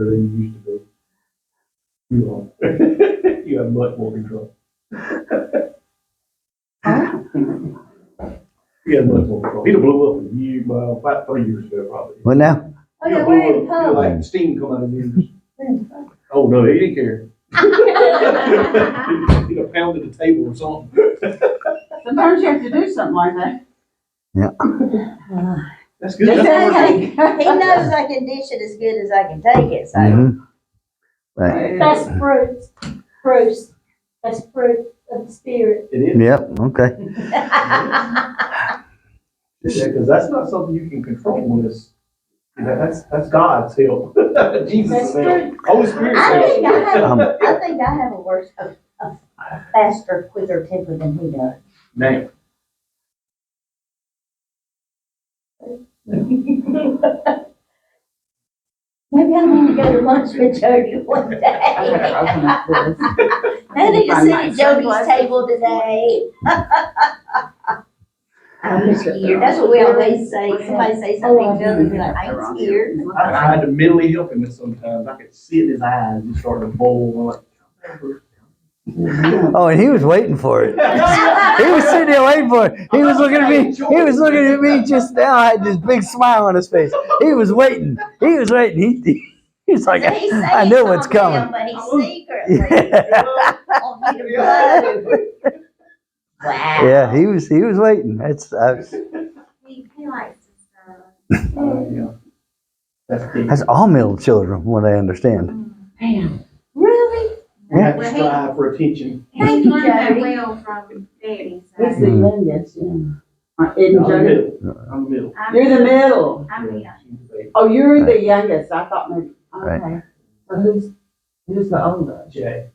than you used to be. You are. You have much more control. He had much more control. He'd have blew up a year, well, about 3 years ago, probably. What now? Oh, yeah, we're in Feel like public. steam come out of his. Oh, no, he didn't care. He'd have pounded the table or something. Sometimes you have to do something like that. That's good. Just That's say, He knows I can dish it as good as I can take it, so. Mhm. Right. That's fruit, Bruce. That's fruit of the spirit. It is. Yep. Okay. Yeah, because that's not something you can control when it's, that's God's help. Jesus' That's help. fruit. Holy Spirit's I think help. I think I have a worse, a faster, quicker temper than he does. Now. Maybe I need to go to lunch with Jody one day. I gotta open up this. I need to Find sit my at Jody's sunglasses. table today. I'm scared. That's what we always say. Somebody say something to him, be like, I ain't scared. I tried to mentally help him sometimes. I could see it in his eyes. He started to bowl. I'm like, Oh, and he was waiting for it. He was sitting there waiting for it. He was looking at me. He was looking at me just now. I had this big smile on his face. He was waiting. He was waiting. He's like, He's I saying knew what's something, coming. but he's secretly want you to blow. Wow. Yeah, he was waiting. He likes to stir. yeah. That's key. That's all middle children, from what I understand. Man, Really? You have to strive for attention. He learned that well from Daddy, so. he's the youngest, yeah. I'm In the Jody? middle. I'm the middle. I'm- You're the middle. I'm the young. She's the baby. Oh, you're the youngest. I thought maybe, Right. okay. So who's the oldest? Jay.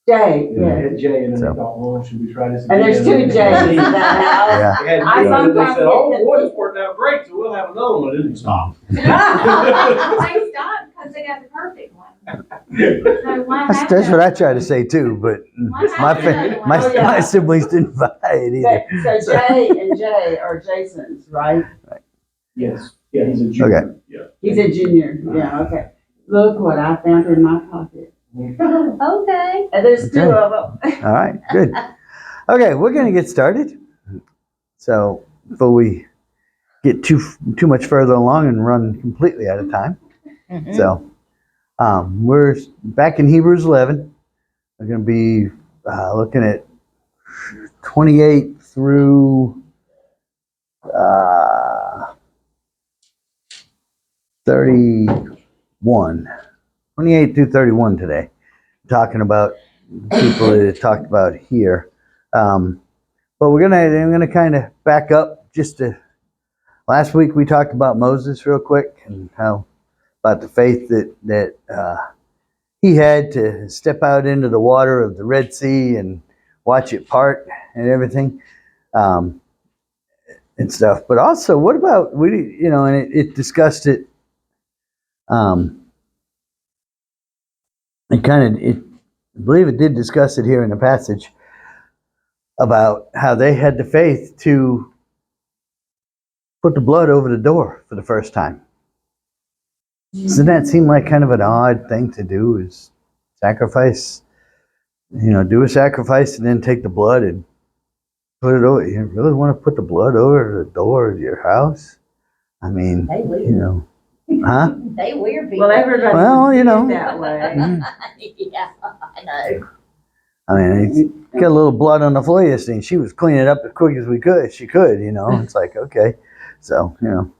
Jay, We yeah. had Jay, and then So- they thought, well, should we try this And again? there's two Jays in that house. Yeah. They had I me, and then they sometimes said, oh, get boy, it's working out great, so we'll have another one. It didn't stop. They stopped because they got the perfect one. So why have That's what to- I try to say too, but why my have fa- to- my, Oh, yeah. my siblings didn't buy it either. So Jay and Jay are Jason's, right? Yes, yeah, he's a junior. Okay. Yeah. He's a junior, yeah, okay. Look what I found in my pocket. Okay. And there's two Okay. of them. All right, good. Okay, we're gonna get started. So before we get too much further along and run completely out of time, so we're back in Hebrews 11. We're gonna be looking at 28 through 31. 28 through 31 today. Talking about people that it talked about here. But I'm gonna kind of back up just to last week we talked about Moses real quick and how about the faith that he had to step out into the water of the Red Sea and watch it part and everything. And stuff. But also, what about and it discussed it. I believe it did discuss it here in the passage about how they had the faith to put the blood over the door for the first time. Doesn't that seem like kind of an odd thing to do? Is sacrifice, do a sacrifice and then take the blood and put it over. You really want to put the blood over the door of your house? I mean, They weird. huh? They weird people. Well, everybody Well, that way. Yeah, I know. I mean, it's got a little blood on the floor yesterday, and she was cleaning it up as quick as she could, It's like, okay. So, I'm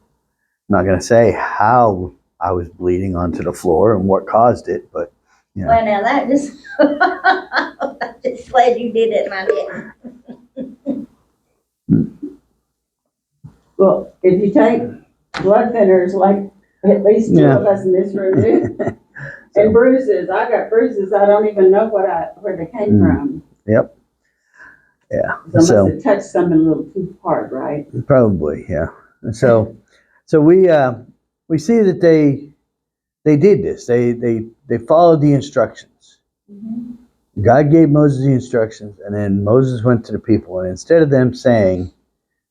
not going to say how I was bleeding onto the floor and what caused it, but, Well, now that just, I'm just glad you did it, my dear. Well, if you take blood thinners, like at least two of us in this room do, and bruises, I got bruises, I don't even know where they came from. Yep. Yeah. So I must So have touched something a little too hard, right? probably, yeah. So we see that they did this. They followed the instructions. God gave Moses the instructions, and then Moses went to the people, and instead of them saying,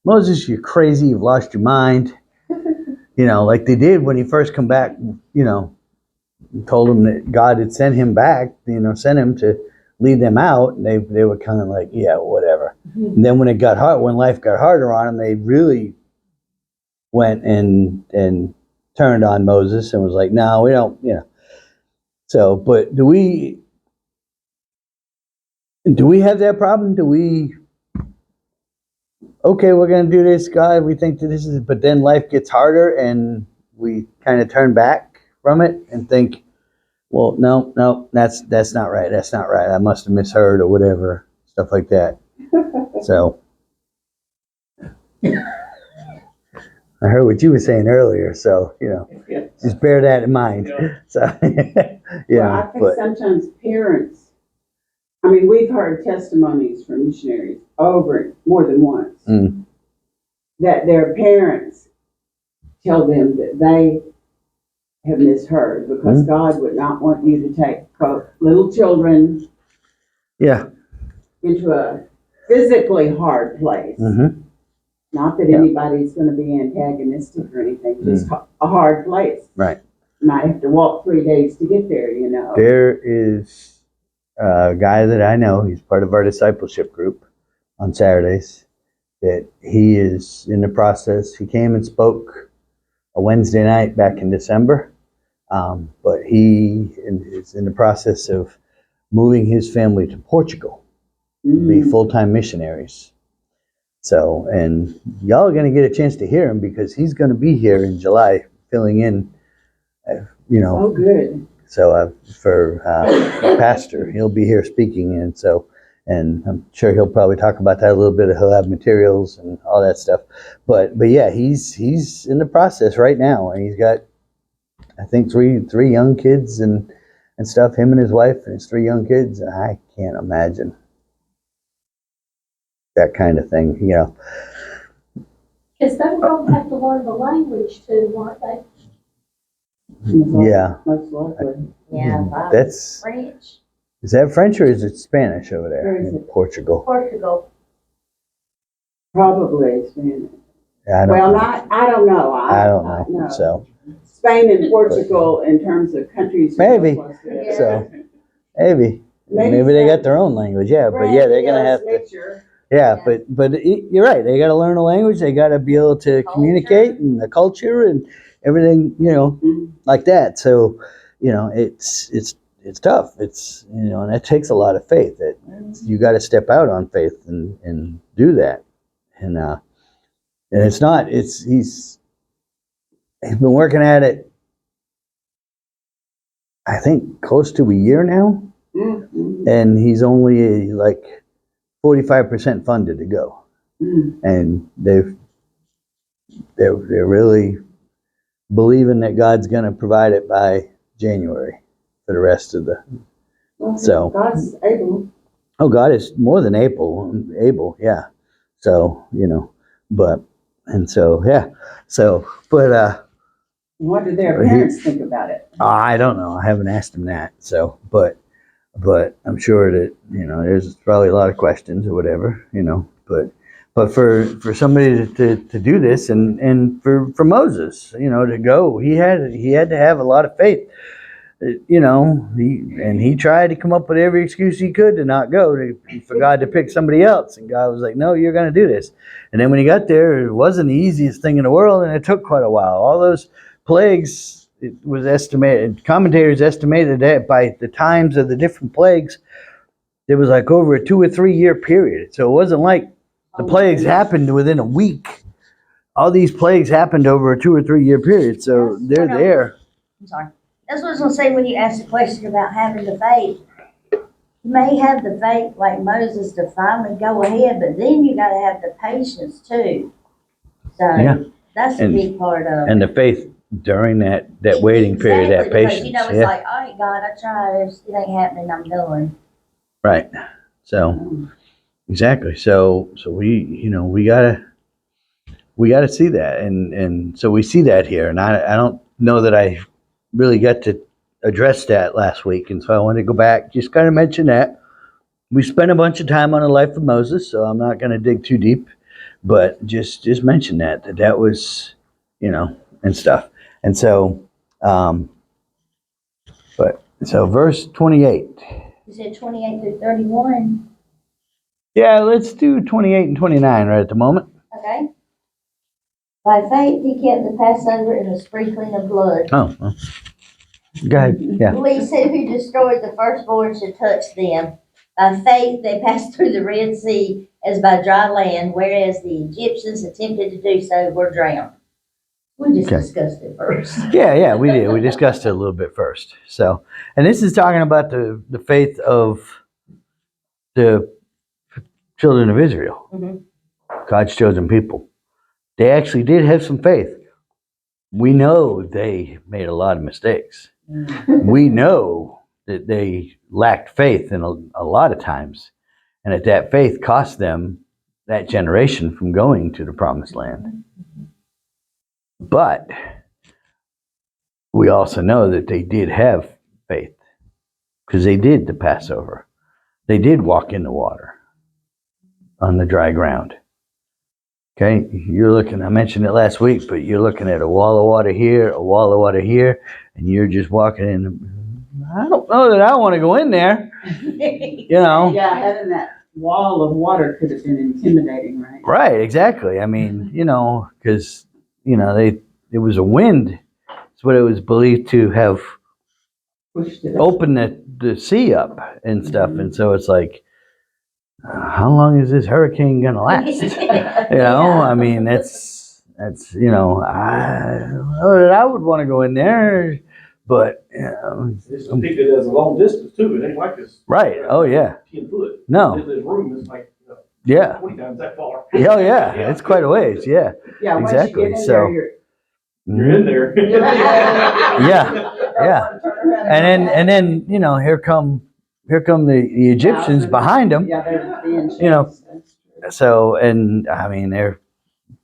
Moses, you're crazy, you've lost your mind, like they did when he first come back, told him that God had sent him back, sent him to lead them out, and they were kind of like, yeah, whatever. And then when when life got harder on them, they really went and turned on Moses and was like, no, we don't, So, but do we have that problem? Okay, we're going to do this, God, we think that this is, but then life gets harder and we kind of turn back from it and think, well, no, that's not right. That's not right. I must have misheard or whatever, stuff like that. So, I heard what you were saying earlier, so, just bear that in mind. So, Well, I think sometimes parents, I mean, we've heard testimonies from missionaries over more than once that their parents tell them that they have misheard because God would not want you to take little children into a physically hard place. Not that anybody's going to be antagonistic or anything, just a hard place. Right. You might have to walk 3 days to get there, There is a guy that I know, he's part of our discipleship group on Saturdays, that he is in the process. He came and spoke a Wednesday night back in December, but he is in the process of moving his family to Portugal to be full-time missionaries. So, and y'all are going to get a chance to hear him because he's going to be here in July filling in, Oh, good. So for the pastor, he'll be here speaking, and I'm sure he'll probably talk about that a little bit. He'll have materials and all that stuff. But yeah, he's in the process right now, and he's got, I think, three young kids and stuff. Him and his wife and his 3 young kids. And I can't imagine that kind of thing, Because they were going to have to learn the language too, weren't they? Yeah. Most likely. Yeah, That's French, is that French or is it Spanish over there Where is in it? Portugal? Portugal. Probably Spanish. I don't Well, know. I don't know. I don't know. So Spain and Portugal in terms of countries. Maybe. Close together. So maybe Maybe they got their own language. Yeah, but yeah, they're gonna have to. Mixture. Yeah, but you're right. They got to learn a language. They got to be able to communicate and the culture and everything, like that. So, it's tough. It's and it takes a lot of faith. You got to step out on faith and do that. And it's not. He's been working at it, I think, close to a year now, and he's only like 45% funded to go. And they're really believing that God's going to provide it by January for the rest of the. So God's able. Oh, God is more than able, yeah. So but What do their parents think about it? I don't know. I haven't asked him that. So, but I'm sure that there's probably a lot of questions or whatever, but for somebody to do this and for Moses, to go, he had to have a lot of faith, he tried to come up with every excuse he could to not go, for God to pick somebody else, and God was like, no, you're going to do this. And then when he got there, it wasn't the easiest thing in the world, and it took quite a while. All those plagues, it was estimated, commentators estimated that by the times of the different plagues, there was like over a 2 or 3 year period. So it wasn't like the plagues happened within a week. All these plagues happened over a 2 or 3 year period. So they're there. I'm sorry. That's what I was going to say when you asked the question about having the faith. You may have the faith like Moses to finally go ahead, but then you got to have the patience too. So that's a big part of it. And the faith during that waiting period, that patience. Because, it's like, all right, God, I tried. It ain't happening. I'm done. Right. So, exactly. So we gotta see that, and so we see that here, and I don't know that I really got to address that last week, and so I wanted to go back, just kind of mention that we spent a bunch of time on the life of Moses, so I'm not going to dig too deep, but just mention that was, and stuff, and so But, so verse 28. You said 28 through 31, Yeah, let's do 28 and 29 right at the moment. okay? By faith, he kept the Passover and the sprinkling of blood. Oh, well. Go ahead. Yeah. Least who destroyed the firstborn should touch them. By faith, they passed through the Red Sea as by dry land, whereas the Egyptians attempted to do so were drowned. We just Okay. discussed it first. Yeah, we did. We discussed it a little bit first. So, and this is talking about the faith of the children of Israel, Mhm. God's chosen people. They actually did have some faith. We know they made a lot of mistakes. We know that they lacked faith in a lot of times, and that faith cost them that generation from going to the promised land. But we also know that they did have faith because they did the Passover. They did walk in the water on the dry ground. Okay, you're looking, I mentioned it last week, but you're looking at a wall of water here, a wall of water here, and you're just walking in. I don't know that I want to go in there, you know. Yeah, having that wall of water could have been intimidating, right? Right, exactly. I mean, you know, because, you know, it was a wind. It's what it was believed to have Pushed it up. opened the sea up and stuff. And so it's like, how long is this hurricane going to last? You know, I mean, that's, you know, I don't know that I would want to go in there, but, you know. It's a picture that's a long distance too. It ain't like this. Right. Oh, yeah. 10 foot. No. This room is like, Yeah. 20 times that far. Oh, yeah. It's quite a ways. Yeah. Yeah, once Exactly, you get in so- there, You're in there. Yeah. And then, you know, here come the Egyptians behind them. Yeah, they're being chased. You know, That's true. So, and I mean, they're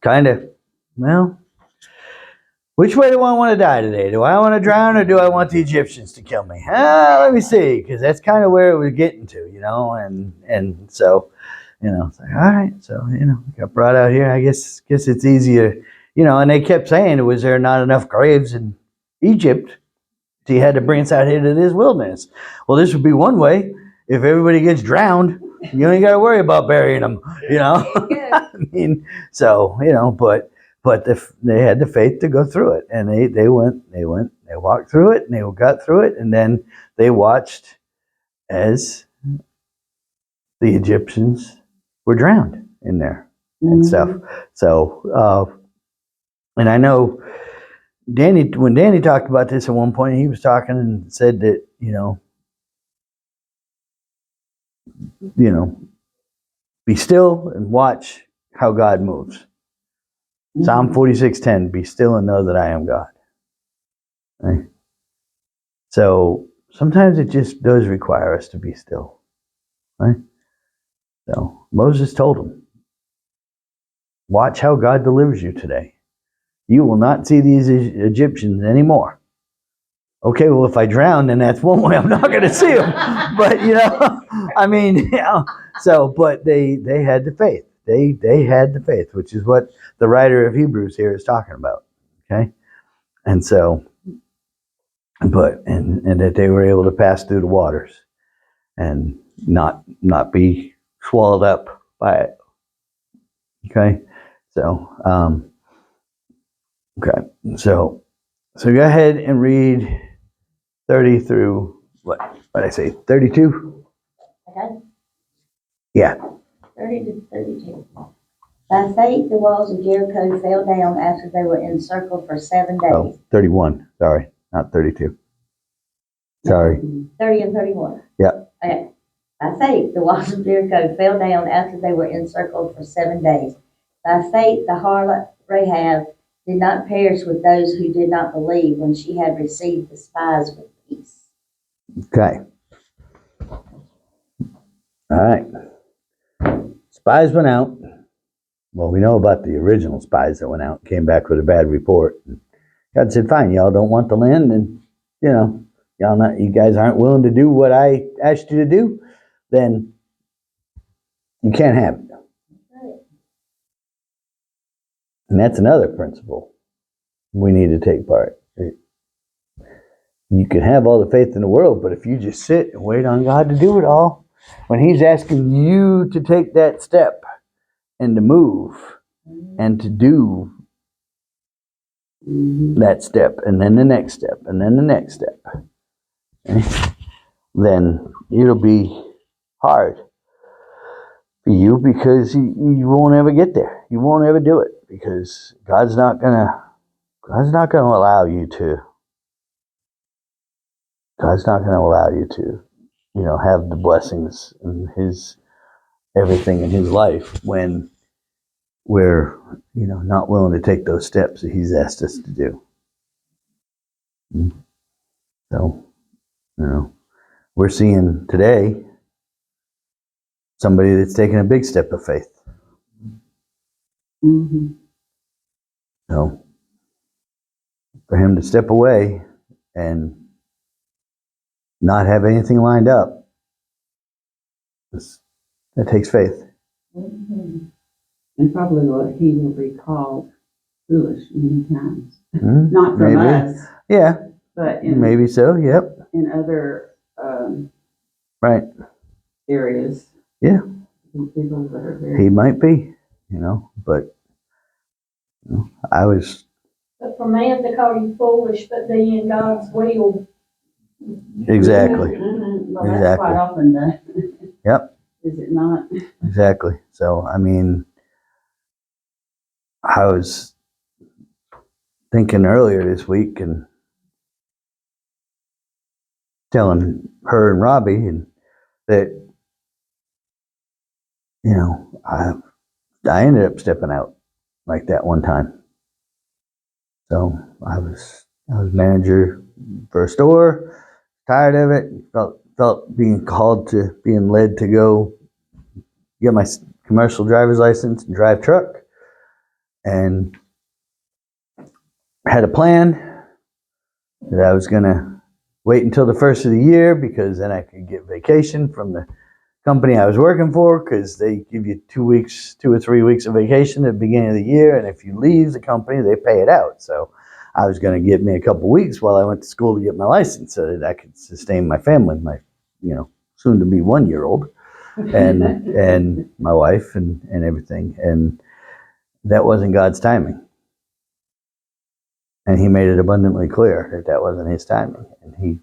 kind of, well, which way do I want to die today? Do I want to drown or do I want the Egyptians to kill me? Let me see, because that's kind of where it was getting to, you know, and so, you know, it's like, all right, so, you know, got brought out here. I guess it's easier, you know, and they kept saying, was there not enough graves in Egypt? So you had to bring us out here to this wilderness. Well, this would be one way. If everybody gets drowned, you ain't got to worry about burying them, you know. I mean, so, you know, but they had the faith to go through it, and they walked through it, and they got through it, and then they watched as the Egyptians were drowned in there and stuff. So, and I know when Danny talked about this at one point, he was talking and said that, you know, be still and watch how God moves. Psalm 46:10, be still and know that I am God. Right? So sometimes it just does require us to be still. Right? So Moses told him, watch how God delivers you today. You will not see these Egyptians anymore. Okay, well, if I drown, then that's one way I'm not going to see them. But, you know, I mean, you know, so, but they had the faith. They had the faith, which is what the writer of Hebrews here is talking about. Okay? And so, but, and that they were able to pass through the waters and not be swallowed up by it. Okay? So, okay. So go ahead and read 30 through, what did I say, 32? Okay, Yeah. 30 to 32. By faith, the walls of Jericho fell down after they were encircled for 7 days. Oh, 31. Sorry, not 32. Sorry. 30 and 31. Yep. Okay. By faith, the walls of Jericho fell down after they were encircled for 7 days. By faith, the harlot Rahab did not perish with those who did not believe when she had received the spies with peace. Okay. All right. Spies went out. Well, we know about the original spies that went out, came back with a bad report. God said, fine, y'all don't want the land, and, you know, you guys aren't willing to do what I asked you to do, then you can't have it. And that's another principle we need to take part. You can have all the faith in the world, but if you just sit and wait on God to do it all, when He's asking you to take that step and to move and to do that step and then the next step and then the next step, then it'll be hard for you because you won't ever get there. You won't ever do it because God's not gonna allow you to. God's not gonna allow you to, have the blessings and His everything in His life when we're, not willing to take those steps that He's asked us to do. So, we're seeing today somebody that's taking a big step of faith. Mm-hmm. So, for him to step away and not have anything lined up, that takes faith. Mm-hmm. And probably what he will be called foolish many times. Mm, Not from maybe. us, Yeah, but in, maybe so. Yep. in other Right. areas. Yeah. People that are very... He might be, but I was. But for man to call you foolish, but be in God's will. Exactly. Mm-hmm. Well, that's Exactly. quite often done. Yep. Is it not? Exactly. So, I mean, I was thinking earlier this week and telling her and Robbie and that, I ended up stepping out like that one time. So I was manager for a store, tired of it, felt being led to go get my commercial driver's license and drive truck, and had a plan that I was gonna wait until the first of the year because then I could get vacation from the company I was working for, because they give you 2 or 3 weeks of vacation at the beginning of the year, and if you leave the company, they pay it out. So I was going to get me a couple weeks while I went to school to get my license so that I could sustain my family, my soon to be 1-year-old, and my wife and everything. And that wasn't God's timing. And He made it abundantly clear that wasn't His timing. And He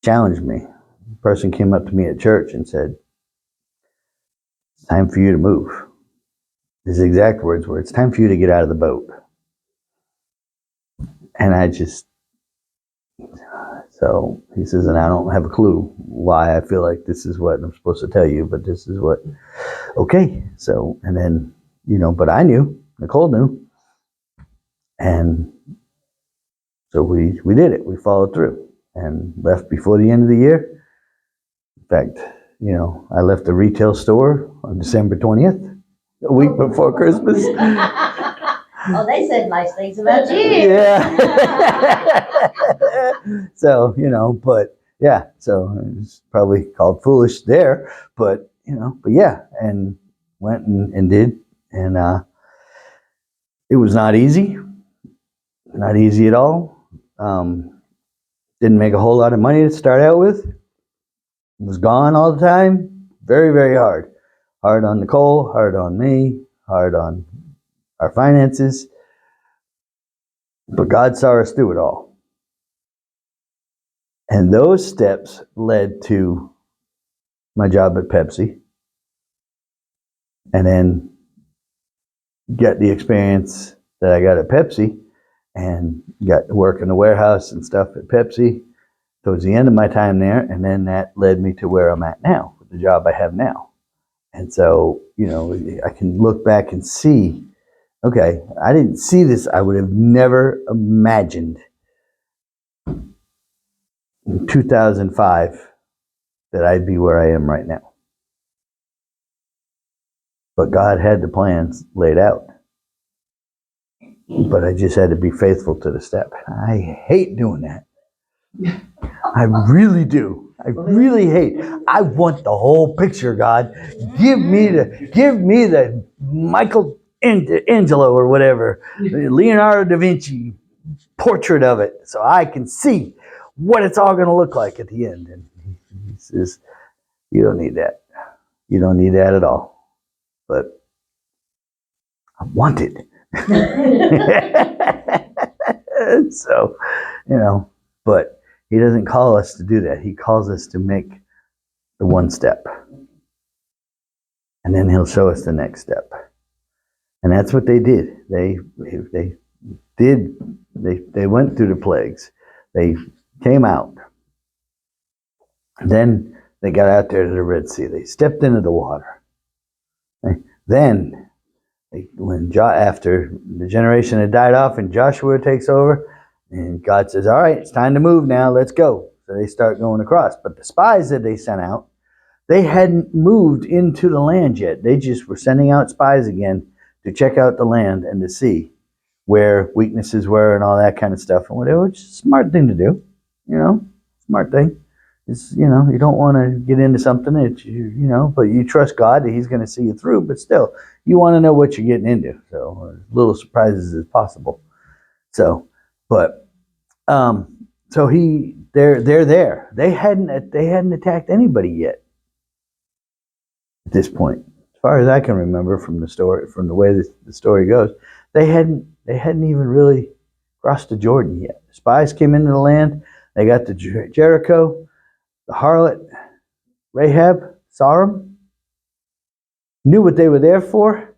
challenged me. A person came up to me at church and said, "It's time for you to move." His exact words were, "It's time for you to get out of the boat." And so he says, and I don't have a clue why I feel like this is what I'm supposed to tell you, but this is what, okay. So, and then, but I knew, Nicole knew. And so we did it. We followed through and left before the end of the year. In fact, I left the retail store on December 20th, a week before Christmas. Oh, they said nice things about you. Yeah. So, but yeah, so it's probably called foolish there, but yeah, and went and did. And it was not easy at all. Didn't make a whole lot of money to start out with. Was gone all the time. Very, very hard. Hard on Nicole, hard on me, hard on our finances. But God saw us through it all. And those steps led to my job at Pepsi. And then get the experience that I got at Pepsi and got to work in the warehouse and stuff at Pepsi towards the end of my time there. And then that led me to where I'm at now, the job I have now. And so, I can look back and see, okay, I didn't see this. I would have never imagined in 2005 that I'd be where I am right now. But God had the plans laid out. But I just had to be faithful to the step. I hate doing that. I really do. I really hate. I want the whole picture, God. Give me the Michelangelo or whatever, Leonardo da Vinci portrait of it so I can see what it's all going to look like at the end. And he says, you don't need that. You don't need that at all. But I want it. So, but he doesn't call us to do that. He calls us to make the one step. And then he'll show us the next step. And that's what they did. They went through the plagues. They came out. Then they got out there to the Red Sea. They stepped into the water. Then, after the generation had died off and Joshua takes over, and God says, all right, it's time to move now. Let's go. So they start going across. But the spies that they sent out, they hadn't moved into the land yet. They just were sending out spies again to check out the land and to see where weaknesses were and all that kind of stuff. And whatever, which is a smart thing to do. Smart thing. It's, you don't want to get into something that but you trust God that He's going to see you through. But still, you want to know what you're getting into. So, as little surprises as possible. So, but, so they're there. They hadn't attacked anybody yet at this point, as far as I can remember from the story, from the way the story goes. They hadn't even really crossed the Jordan yet. The spies came into the land. They got to Jericho. The harlot Rahab saw them, knew what they were there for,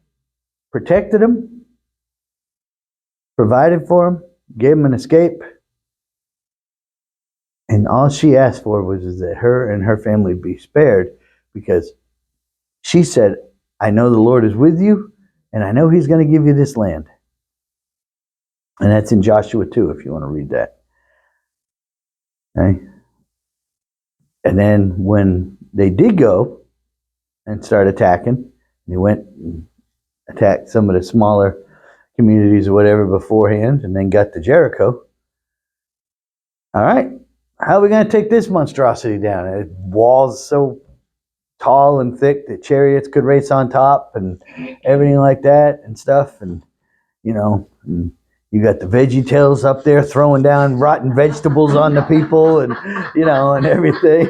protected them, provided for them, gave them an escape. And all she asked for was that her and her family be spared, because she said, I know the Lord is with you, and I know He's going to give you this land. And that's in Joshua 2, if you want to read that. Okay? And then when they did go and start attacking, they went and attacked some of the smaller communities or whatever beforehand, and then got to Jericho. All right, how are we going to take this monstrosity down? Walls so tall and thick that chariots could race on top and everything like that and stuff. And, and you got the Veggie Tales up there throwing down rotten vegetables on the people and, and everything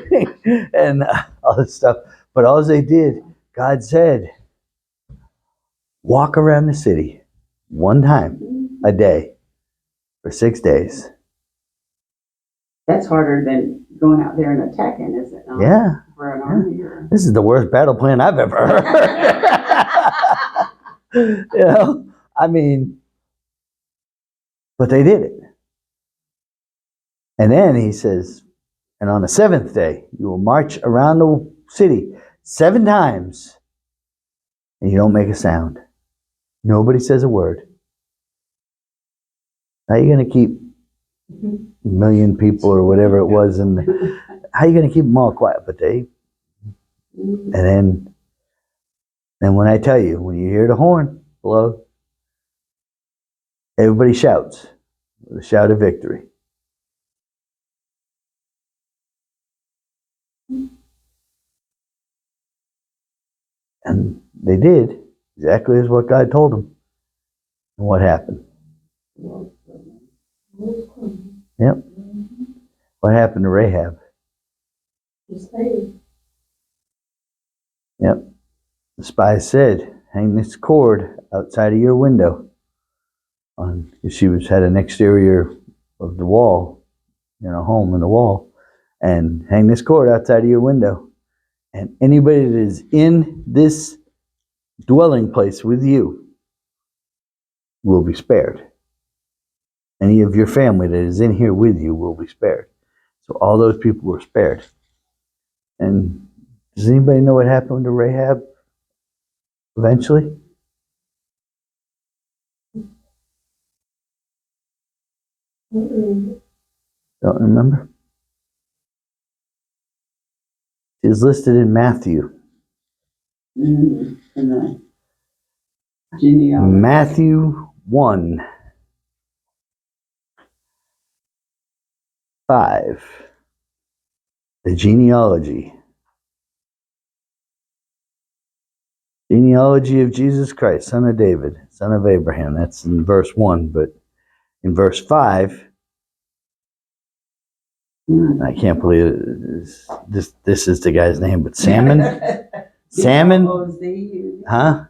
and all this stuff. But all they did, God said, walk around the city one time a day for 6 days. That's harder than going out there and attacking, is it not? Yeah. For an army or... This is the worst battle plan I've ever heard. I mean, but they did it. And then he says, and on the 7th day, you will march around the city 7 times, and you don't make a sound. Nobody says a word. How are you going to keep a million people or whatever it was? And how are you going to keep them all quiet? But and then when I tell you, when you hear the horn blow, everybody shouts the shout of victory. And they did exactly as what God told them. And what happened? Yep. What happened to Rahab? Yep. The spies said, hang this cord outside of your window. She had an exterior of the wall, home in the wall, and hang this cord outside of your window. And anybody that is in this dwelling place with you will be spared. Any of your family that is in here with you will be spared. So all those people were spared. And does anybody know what happened to Rahab eventually? Don't remember? She's listed in Matthew. In the genealogy. Matthew 1:5. The genealogy. Genealogy of Jesus Christ, son of David, son of Abraham. That's in verse 1, but in verse 5, I can't believe it. This is the guy's name, but Salmon? Salmon? B-O-O-Z. Huh?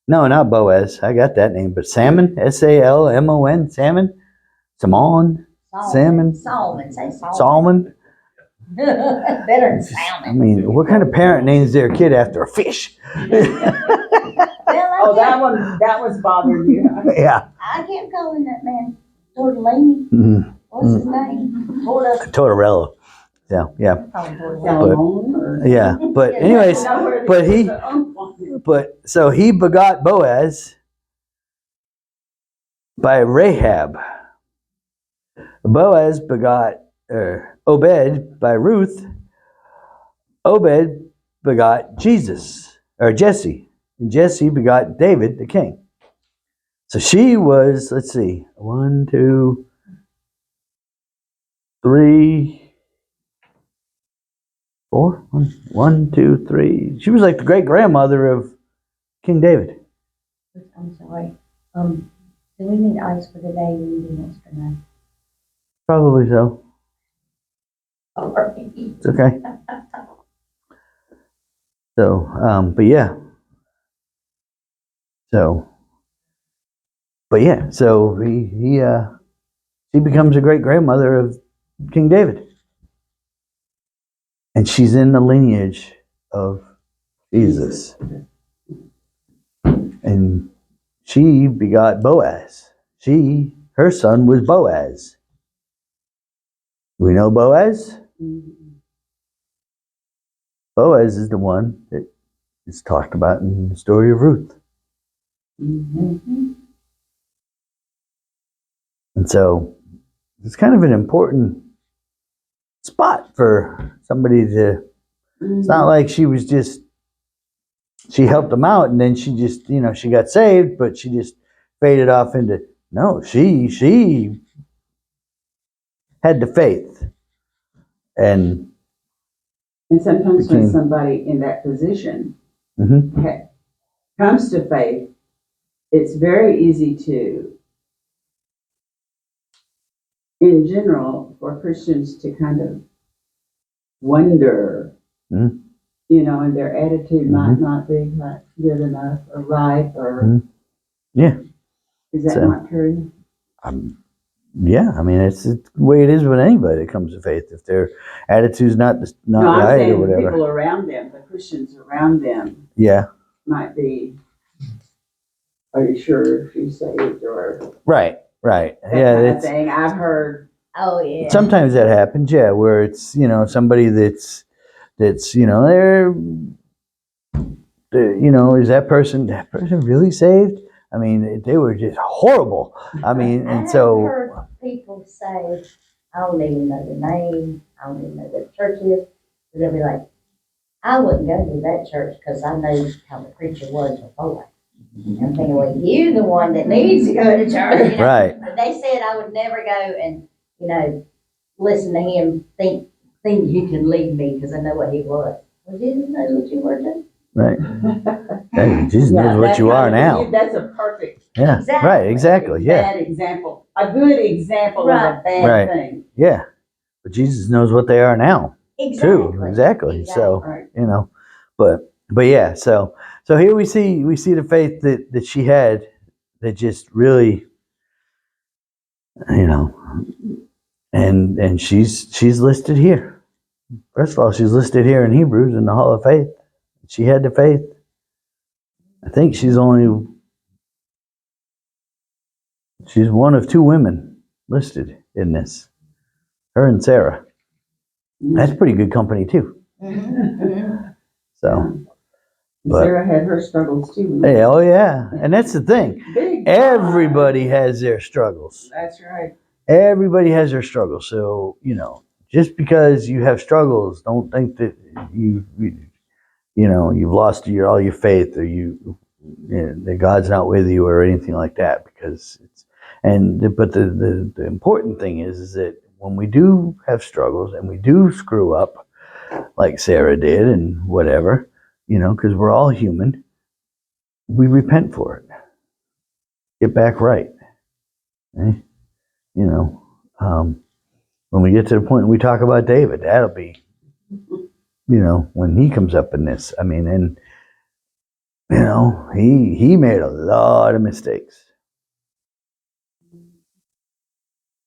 No, not Boaz. I got that name, but Salmon? S-A-L-M-O-N? Salmon? Salmon? Salmon? Salmon, say salmon. Salmon? Better than I salmon. mean, what kind of parent names their kid after a fish? Oh, that was bothering you, huh? Yeah. I kept calling that man Tortellini. Mm, What's his name? Tortorella. Yeah, yeah, I call him Tortellini. Salmon or? yeah. But anyways, but so he begot Boaz by Rahab. Boaz begot Obed by Ruth. Obed begot Jesus, or Jesse. And Jesse begot David, the king. So she was, let's see, 1, 2, 3, 4. 1, 2, 3. She was like the great grandmother of King David. I'm sorry. Do we need ice for today? We need yesterday. Probably so. Sorry. It's okay. So, but yeah. So, but yeah. So she becomes a great grandmother of King David, and she's in the lineage of Jesus, and she begot Boaz. Her son was Boaz. We know Boaz. Boaz is the one that is talked about in the story of Ruth. Mm-hmm. And so it's kind of an important spot for somebody to, it's not like she helped them out and then she just, she got saved, but she just faded off into, no, she had the faith. And sometimes when somebody in that position comes to faith, it's very easy to, in general, for Christians to kind of wonder, and their attitude might not be like good enough or right or. Yeah. Is that not true? Yeah, I mean, it's the way it is with anybody that comes to faith. If their attitude's not No, right I'm saying or whatever. people around them, the Christians around them, Yeah. might be, are you sure she's saved or Right. that Yeah, kind of thing. I've heard. Oh yeah. sometimes that happens, yeah, where it's, somebody that's, is that person really saved? I mean, they were just horrible. I mean, I and so. have heard people say, I don't even know the name, I don't even know what the church is, but they'll be like, I wouldn't go to that church because I know how the preacher was before. I'm thinking, well, you're the one that needs to go to church. Right. But they said I would never go and, listen to him think you can lead me because I know what he was. Well, Jesus knows what you were too. Right. Hey, Jesus knows what you are now. That's a perfect. Yeah. Exactly. Right. Exactly. Yeah. Bad example. A good example of a bad thing. Yeah. But Jesus knows what they are now. Exactly. Too. Exactly. So, Right. but yeah. So here we see the faith that she had that just really, and she's listed here. First of all, she's listed here in Hebrews in the Hall of Faith. She had the faith. I think she's one of 2 women listed in this. Her and Sarah. That's pretty good company too. Mm-hmm. So. But, Sarah had her struggles too. Yeah, oh yeah. And that's the thing. Everybody has their struggles. That's right. Everybody has their struggles. So, just because you have struggles, don't think that you've lost all your faith or that God's not with you or anything like that, because but the important thing is that when we do have struggles and we do screw up like Sarah did and whatever, because we're all human, we repent for it. Get back right. Okay? you know, when we get to the point we talk about David, that'll be, you know, when he comes up in this. I mean, and you know, he made a lot of mistakes.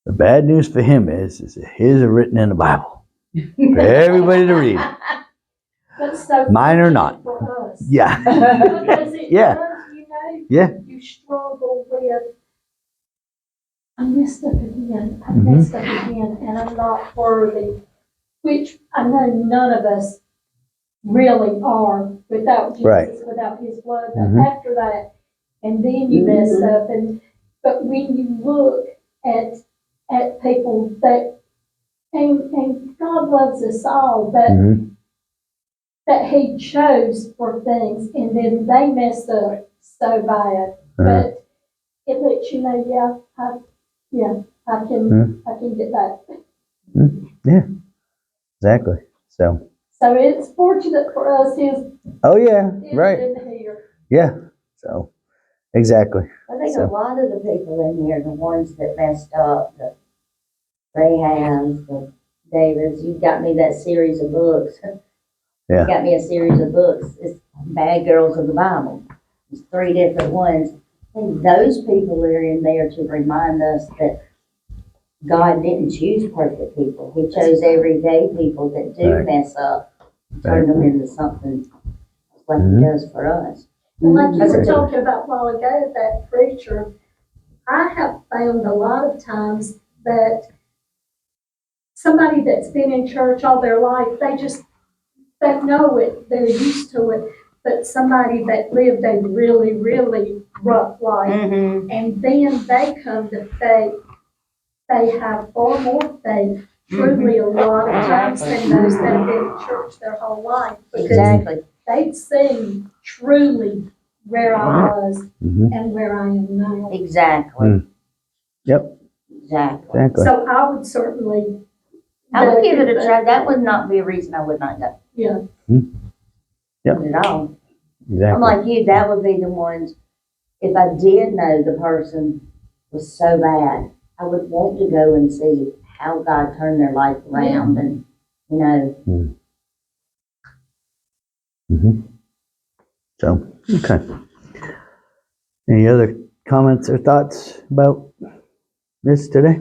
The bad news for him is that his are written in the Bible for everybody to read. That's so. Mine are not. For us. Yeah. Because it Yeah. does, you know. Yeah. You struggle with, I messed up again, I Mhm. messed up again, and I'm not worthy. Which I know none of us really are without Jesus, Right. without his blood. But Mhm. after that, and then you mess up, but when you look at people that, and God loves us all, but Mhm. that he chose for things, and then they messed up so bad. Uh-huh. But it lets you know, I can get back. Yeah. Exactly. So. So it's fortunate for us, his Oh yeah. Right. in here. Yeah. So. Exactly. I think So- a lot of the people in here, the ones that messed up, the Rahabs, the Davids, you got me that series of books. Yeah. You got me a series of books. It's Bad Girls of the Bible. It's 3 different ones. I think those people are in there to remind us that God didn't choose perfect people. He chose everyday people that do Right. mess up, turn them into something like Mhm. he does for us. And like you were Exactly. talking about a while ago, that preacher, I have found a lot of times that somebody that's been in church all their life, they know it, they're used to it. But somebody that lived a really, really rough life, Mm-hmm. and then they come to faith, they have far more faith, truly a lot of times than those that have been in church their whole life. Because Exactly. they've seen truly where I was Mhm. and where I am now. Exactly. Yep. Exactly. Exactly. So I would certainly. I would give it a try. That would not be a reason I would not go. Yeah. Yep. Not at all. I'm Exactly. like you, that would be the ones, if I did know the person was so bad, I would want to go and see how God turned their life around and, you know. Mm-hmm. So, okay. Any other comments or thoughts about this today?